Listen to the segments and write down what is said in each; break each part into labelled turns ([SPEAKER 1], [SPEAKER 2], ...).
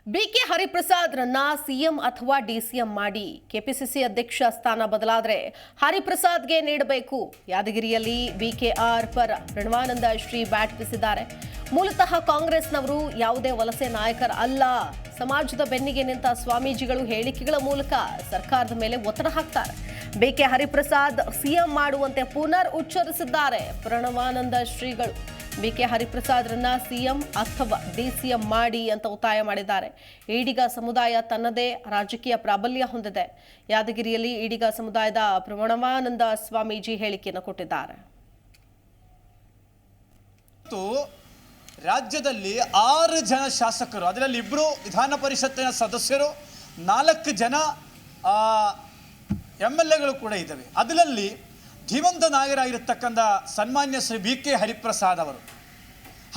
[SPEAKER 1] BK ಹರಿಪ್ರಸಾದ್ರನ್ನ CM ಅಥವಾ DCM ಮಾಡಿ KPCC ಅಧ್ಯಕ್ಷ ಸ್ಥಾನ ಬದಲಾದರೆ ಹರಿಪ್ರಸಾದ್ಗೆ ನೀಡಬೇಕು. ಯಾದಗಿರಿಯಲ್ಲಿ ಬಿಕೆಆರ್ ಪರ ಪ್ರಣವಾನಂದ ಶ್ರೀ ಬ್ಯಾಟ್ ಬೀಸಿದ್ದಾರೆ. ಮೂಲತಃ ಕಾಂಗ್ರೆಸ್ನವರು ಯಾವುದೇ ವಲಸೆ ನಾಯಕರ ಅಲ್ಲ. ಸಮಾಜದ ಬೆನ್ನಿಗೆ ನಿಂತ ಸ್ವಾಮೀಜಿಗಳು ಹೇಳಿಕೆಗಳ ಮೂಲಕ ಸರ್ಕಾರದ ಮೇಲೆ ಒತ್ತಡ ಹಾಕ್ತಾರೆ. ಬಿಕೆ ಹರಿಪ್ರಸಾದ್ ಸಿಎಂ ಮಾಡುವಂತೆ ಪುನರ್ ಉಚ್ಚರಿಸಿದ್ದಾರೆ ಪ್ರಣವಾನಂದ ಶ್ರೀಗಳು. ಬಿಕೆ ಹರಿಪ್ರಸಾದ್ರನ್ನ ಸಿಎಂ ಅಥವಾ ಡಿಸಿಎಂ ಮಾಡಿ ಅಂತ ಒತ್ತಾಯ ಮಾಡಿದ್ದಾರೆ. ಈಡಿಗ ಸಮುದಾಯ ತನ್ನದೇ ರಾಜಕೀಯ ಪ್ರಾಬಲ್ಯ ಹೊಂದಿದೆ. ಯಾದಗಿರಿಯಲ್ಲಿ ಈಡಿಗ ಸಮುದಾಯದ ಪ್ರಣವಾನಂದ ಸ್ವಾಮೀಜಿ ಹೇಳಿಕೆಯನ್ನು ಕೊಟ್ಟಿದ್ದಾರೆ.
[SPEAKER 2] ರಾಜ್ಯದಲ್ಲಿ 6 ಜನ ಶಾಸಕರು, ಅದರಲ್ಲಿ 2 ವಿಧಾನ ಪರಿಷತ್ತಿನ ಸದಸ್ಯರು, 4 ಜನ MLAಗಳು ಕೂಡ ಇದ್ದಾವೆ. ಅದರಲ್ಲಿ ಧೀಮಂತ ನಾಯಕರಾಗಿರತಕ್ಕಂಥ ಸನ್ಮಾನ್ಯ ಶ್ರೀ ಬಿಕೆ ಹರಿಪ್ರಸಾದ್ ಅವರು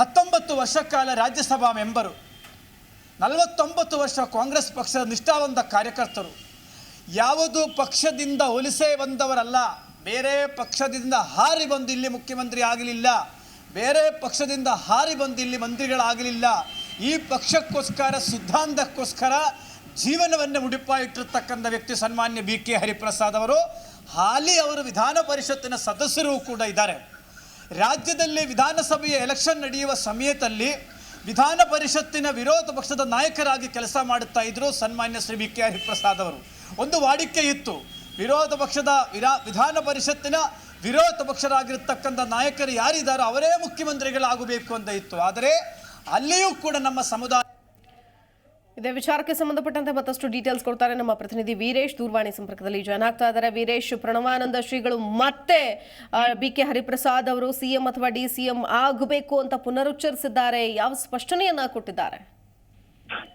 [SPEAKER 2] 19 ವರ್ಷ ಕಾಲ ರಾಜ್ಯಸಭಾ ಮೆಂಬರು, 49 ವರ್ಷ ಕಾಂಗ್ರೆಸ್ ಪಕ್ಷದ ನಿಷ್ಠಾವಂತ ಕಾರ್ಯಕರ್ತರು. ಯಾವುದು ಪಕ್ಷದಿಂದ ಒಲಿಸೇ ಬಂದವರಲ್ಲ. ಬೇರೆ ಪಕ್ಷದಿಂದ ಹಾರಿ ಬಂದು ಇಲ್ಲಿ ಮುಖ್ಯಮಂತ್ರಿ ಆಗಲಿಲ್ಲ, ಬೇರೆ ಪಕ್ಷದಿಂದ ಹಾರಿ ಬಂದು ಇಲ್ಲಿ ಮಂತ್ರಿಗಳಾಗಲಿಲ್ಲ. ಈ ಪಕ್ಷಕ್ಕೋಸ್ಕರ, ಸಿದ್ಧಾಂತಕ್ಕೋಸ್ಕರ ಜೀವನವನ್ನು ಮುಡಿಪಾಯಿಟ್ಟಿರ್ತಕ್ಕಂಥ ವ್ಯಕ್ತಿ ಸನ್ಮಾನ್ಯ ಬಿಕೆ ಹರಿಪ್ರಸಾದ್ ಅವರು. ಹಾಲಿ ಅವರು ವಿಧಾನ ಪರಿಷತ್ತಿನ ಸದಸ್ಯರು ಕೂಡ ಇದ್ದಾರೆ. ರಾಜ್ಯದಲ್ಲಿ ವಿಧಾನಸಭೆಯ ಎಲೆಕ್ಷನ್ ನಡೆಯುವ ಸಮಯದಲ್ಲಿ ವಿಧಾನ ಪರಿಷತ್ತಿನ ವಿರೋಧ ಪಕ್ಷದ ನಾಯಕರಾಗಿ ಕೆಲಸ ಮಾಡುತ್ತಾ ಇದ್ದರು ಸನ್ಮಾನ್ಯ ಶ್ರೀ ಬಿಕೆ ಹರಿಪ್ರಸಾದ್ ಅವರು. ಒಂದು ವಾಡಿಕೆ ಇತ್ತು, ವಿರೋಧ ಪಕ್ಷದ ವಿಧಾನ ಪರಿಷತ್ತಿನ ವಿರೋಧ ಪಕ್ಷರಾಗಿರ್ತಕ್ಕಂಥ ನಾಯಕರು ಯಾರಿದ್ದಾರೋ ಅವರೇ ಮುಖ್ಯಮಂತ್ರಿಗಳಾಗಬೇಕು ಅಂತ ಇತ್ತು. ಆದರೆ ಅಲ್ಲಿಯೂ ಕೂಡ ನಮ್ಮ ಸಮುದಾಯ
[SPEAKER 1] ಇದೇ ವಿಚಾರಕ್ಕೆ ಸಂಬಂಧಪಟ್ಟಂತೆ ಮತ್ತಷ್ಟು ಡೀಟೇಲ್ಸ್ ಕೊಡ್ತಾರೆ ನಮ್ಮ ಪ್ರತಿನಿಧಿ ವೀರೇಶ್. ದೂರವಾಣಿ ಸಂಪರ್ಕದಲ್ಲಿ ಜಾಯ್ನ್ ಆಗ್ತಾ ಇದ್ದಾರೆ. ವೀರೇಶ್, ಪ್ರಣವಾನಂದ ಶ್ರೀಗಳು ಮತ್ತೆ ಬಿಕೆ ಹರಿಪ್ರಸಾದ್ ಅವರು ಸಿಎಂ ಅಥವಾ ಡಿಸಿಎಂ ಆಗಬೇಕು ಅಂತ ಪುನರುಚ್ಚರಿಸಿದ್ದಾರೆ. ಯಾವ ಸ್ಪಷ್ಟನೆಯನ್ನ ಕೊಟ್ಟಿದ್ದಾರೆ?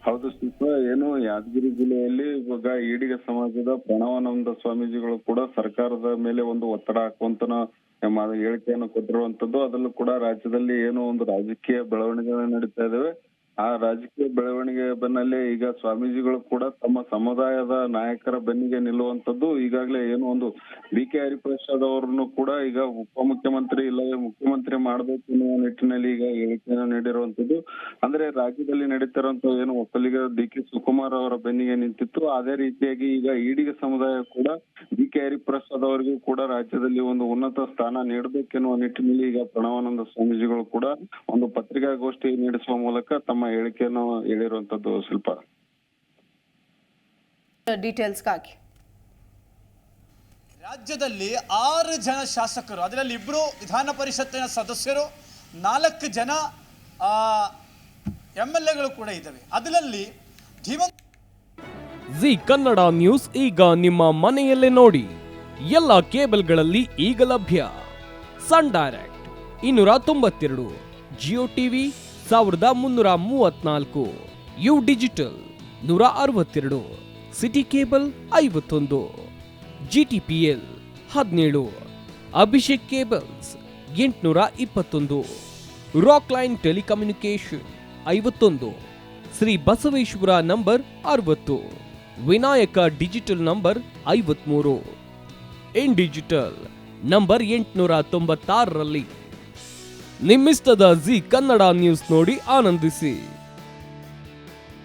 [SPEAKER 3] ಹೌದು ಶಿಲ್ಪ, ಏನು ಯಾದಗಿರಿ ಜಿಲ್ಲೆಯಲ್ಲಿ ಇವಾಗ ಈಡಿಗ ಸಮಾಜದ ಪ್ರಣವಾನಂದ ಸ್ವಾಮೀಜಿಗಳು ಕೂಡ ಸರ್ಕಾರದ ಮೇಲೆ ಒಂದು ಒತ್ತಡ ಹಾಕುವಂತ ಹೇಳಿಕೆಯನ್ನು ಕೊಟ್ಟಿರುವಂತದ್ದು. ಅದರಲ್ಲೂ ಕೂಡ ರಾಜ್ಯದಲ್ಲಿ ಏನೋ ಒಂದು ರಾಜಕೀಯ ಬೆಳವಣಿಗೆ ನಡೀತಾ ಇದಾವೆ. ಆ ರಾಜಕೀಯ ಬೆಳವಣಿಗೆ ಬೆನ್ನಲ್ಲೇ ಈಗ ಸ್ವಾಮೀಜಿಗಳು ಕೂಡ ತಮ್ಮ ಸಮುದಾಯದ ನಾಯಕರ ಬೆನ್ನಿಗೆ ನಿಲ್ಲುವಂತದ್ದು. ಈಗಾಗಲೇ ಏನು ಒಂದು ಬಿಕೆ ಹರಿಪ್ರಸಾದ್ ಅವರನ್ನು ಕೂಡ ಈಗ ಉಪಮುಖ್ಯಮಂತ್ರಿ ಇಲ್ಲವೇ ಮುಖ್ಯಮಂತ್ರಿ ಮಾಡಬೇಕು ಎನ್ನುವ ನಿಟ್ಟಿನಲ್ಲಿ ಈಗ ಹೇಳಿಕೆಯನ್ನು ನೀಡಿರುವಂತದ್ದು. ಅಂದ್ರೆ ರಾಜ್ಯದಲ್ಲಿ ನಡೀತಿರುವಂತ ಏನು ಒಕ್ಕಲಿಗ ಡಿ.ಕೆ. ಶಿವಕುಮಾರ್ ಅವರ ಬೆನ್ನಿಗೆ ನಿಂತಿತ್ತು, ಅದೇ ರೀತಿಯಾಗಿ ಈಗ ಈಡಿಗ ಸಮುದಾಯ ಕೂಡ ಬಿಕೆ ಹರಿಪ್ರಸಾದ್ ಅವರಿಗೂ ಕೂಡ ರಾಜ್ಯದಲ್ಲಿ ಒಂದು ಉನ್ನತ ಸ್ಥಾನ ನೀಡಬೇಕೆನ್ನುವ ನಿಟ್ಟಿನಲ್ಲಿ ಈಗ ಪ್ರಣವಾನಂದ ಸ್ವಾಮೀಜಿಗಳು ಕೂಡ ಒಂದು ಪತ್ರಿಕಾಗೋಷ್ಠಿ ನಡೆಸುವ ಮೂಲಕ ತಮ್ಮ ಹೇಳಿಕೆಯನ್ನು ಹೇಳಿರುವಂತದ್ದು. ಶಿಲ್ಪ,
[SPEAKER 1] ಡೀಟೇಲ್ಸ್ಗಾಗಿ
[SPEAKER 2] ರಾಜ್ಯದಲ್ಲಿ 6 ಜನ ಶಾಸಕರು, ಅದರಲ್ಲಿ 2 ವಿಧಾನ ಪರಿಷತ್ತಿನ ಸದಸ್ಯರು, 4 ಜನ MLAಗಳು ಕೂಡ ಇದ್ದಾವೆ. ಅದರಲ್ಲಿ
[SPEAKER 4] ಜಿ ಕನ್ನಡ ನ್ಯೂಸ್ ಈಗ ನಿಮ್ಮ ಮನೆಯಲ್ಲೇ ನೋಡಿ. ಎಲ್ಲ ಕೇಬಲ್ಗಳಲ್ಲಿ ಈಗ ಲಭ್ಯ. Sun direct 292, Jio TV 1334, U digital 162, city cable 51, GTPL 17, Abhishek cables 821, rock line telecommunication 51, Shri Basaveshwara number 60, Vinayaka digital number 53, in digital number 896ರಲ್ಲಿ. ನಿಮ್ಮಿಸ್ತದ ಜಿ ಕನ್ನಡ ನ್ಯೂಸ್ ನೋಡಿ ಆನಂದಿಸಿ.